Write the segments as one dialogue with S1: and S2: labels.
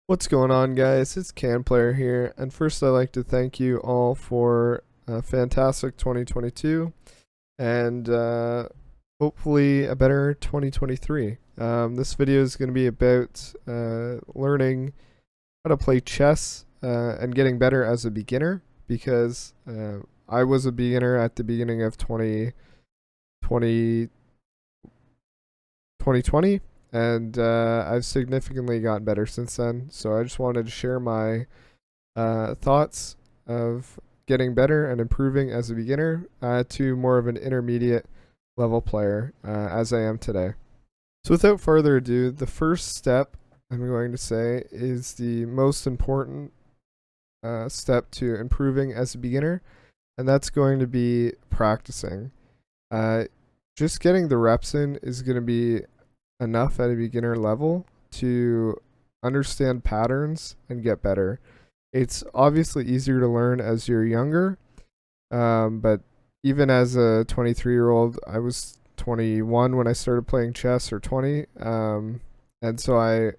S1: What's going on, guys? It's CanPlayer here, and first I'd like to thank you all for a fantastic 2022 and hopefully a better 2023. This video is going to be about learning how to play chess and getting better as a beginner because I was a beginner at the beginning of 2020, and I've significantly gotten better since then. So I just wanted to share my thoughts of getting better and improving as a beginner to more of an intermediate level player as I am today. So without further ado, the first step I'm going to say is the most important step to improving as a beginner, and that's going to be practicing. Just getting the reps in is going to be enough at a beginner level to understand patterns and get better. It's obviously easier to learn as you're younger, but even as a 23-year-old, I was 21 when I started playing chess, or 20, and so I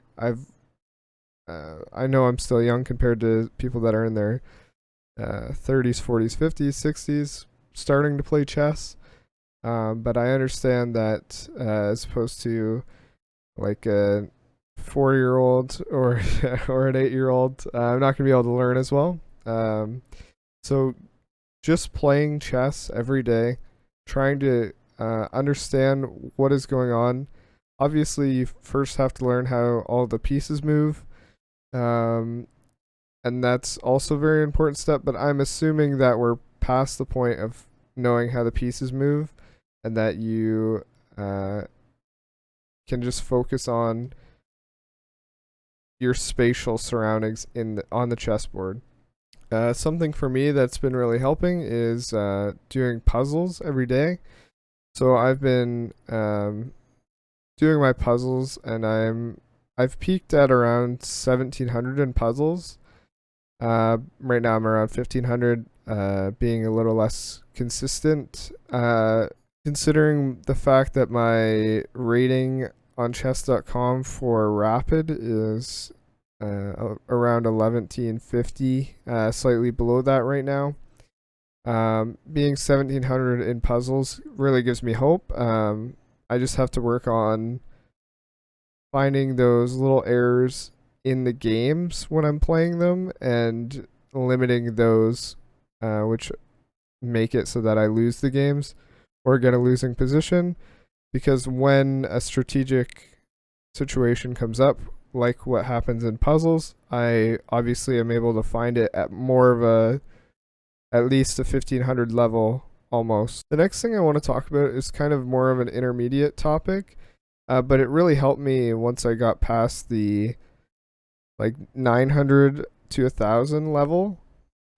S1: know I'm still young compared to people that are in their 30s, 40s, 50s, 60s starting to play chess. But I understand that as opposed to like a 4-year-old or or an 8-year-old, I'm not gonna be able to learn as well. So just playing chess every day, trying to understand what is going on. Obviously, you first have to learn how all the pieces move, um, and that's also a very important step. But I'm assuming that we're past the point of knowing how the pieces move, and that you can just focus on your spatial surroundings on the chessboard. Something for me that's been really helping is doing puzzles every day. So I've been doing my puzzles, and I've peaked at around 1,700 in puzzles. Right now I'm around 1,500, being a little less consistent. Considering the fact that my rating on chess.com for rapid is around 1150, slightly below that right now. Being 1,700 in puzzles really gives me hope. I just have to work on finding those little errors in the games when I'm playing them and limiting those, which make it so that I lose the games or get a losing position. Because when a strategic situation comes up, like what happens in puzzles, I obviously am able to find it at more of at least a 1,500 level almost. The next thing I want to talk about is kind of more of an intermediate topic, but it really helped me once I got past the like 900 to 1,000 level.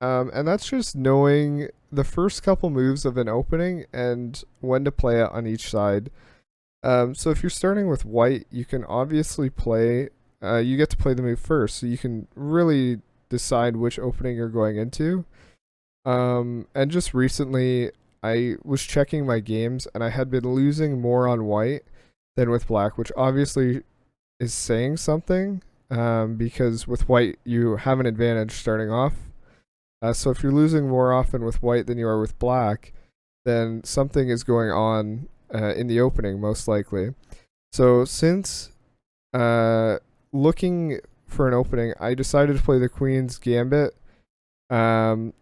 S1: And that's just knowing the first couple moves of an opening and when to play it on each side. So if you're starting with white, you can obviously play. You get to play the move first, so you can really decide which opening you're going into. And just recently, I was checking my games, and I had been losing more on white than with black, which obviously is saying something. Because with white, you have an advantage starting off. So if you're losing more often with white than you are with black, then something is going on in the opening, most likely. So since looking for an opening, I decided to play the Queen's Gambit. Um,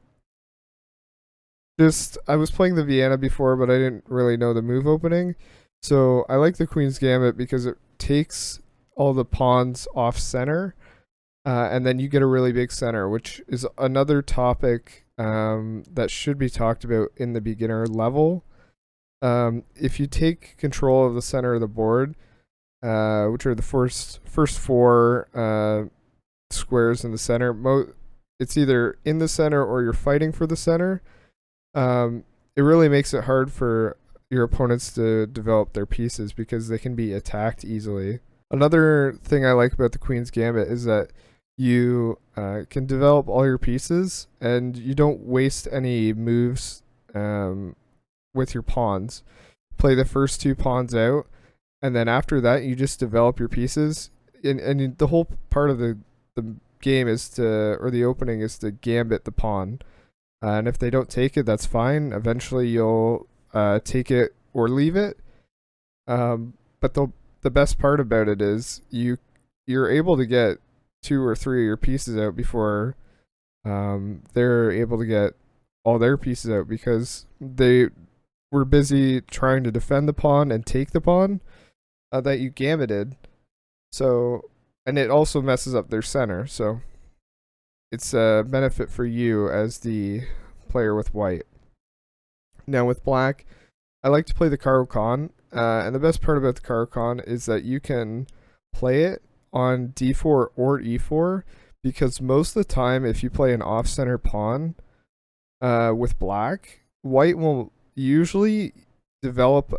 S1: I was playing the Vienna before, but I didn't really know the move opening. So I like the Queen's Gambit because it takes all the pawns off center, and then you get a really big center, which is another topic that should be talked about in the beginner level. If you take control of the center of the board, which are the first four squares in the center, it's either in the center or you're fighting for the center. It really makes it hard for your opponents to develop their pieces because they can be attacked easily. Another thing I like about the Queen's Gambit is that you can develop all your pieces and you don't waste any moves with your pawns. Play the first two pawns out, and then after that, you just develop your pieces. And the whole part of the game is to, or the opening is to gambit the pawn. And if they don't take it, that's fine. Eventually you'll take it or leave it. But the best part about it is you're able to get 2 or 3 of your pieces out before they're able to get all their pieces out, because they were busy trying to defend the pawn and take the pawn that you gambited. So, and it also messes up their center. So it's a benefit for you as the player with white. Now with black, I like to play the Caro-Kann, and the best part about the Caro-Kann is that you can play it on d4 or e4, because most of the time if you play an off-center pawn with black, white will usually develop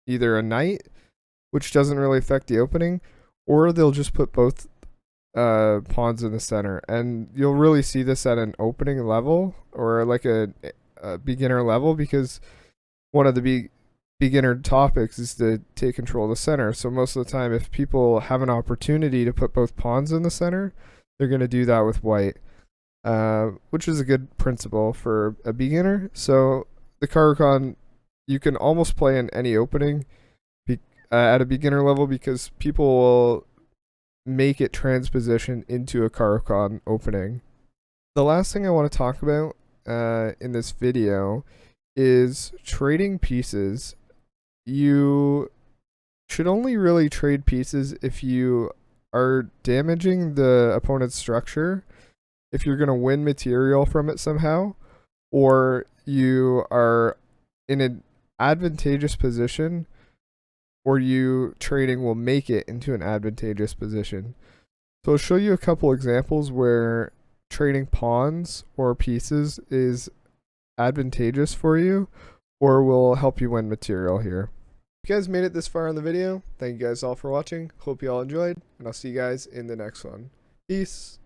S1: either a knight, which doesn't really affect the opening, or they'll just put both pawns in the center. And you'll really see this at an opening level or like a beginner level, because one of the beginner topics is to take control of the center. So most of the time, if people have an opportunity to put both pawns in the center, they're going to do that with white, which is a good principle for a beginner. So the Caro-Kann, you can almost play in any opening at a beginner level, because people will make it transposition into a Caro-Kann opening. The last thing I want to talk about in this video is trading pieces. You should only really trade pieces if you are damaging the opponent's structure, if you're going to win material from it somehow, or you are in an advantageous position, or you trading will make it into an advantageous position. So I'll show you a couple examples where trading pawns or pieces is advantageous for you or will help you win material here. If you guys made it this far in the video, thank you guys all for watching. Hope you all enjoyed, and I'll see you guys in the next one. Peace.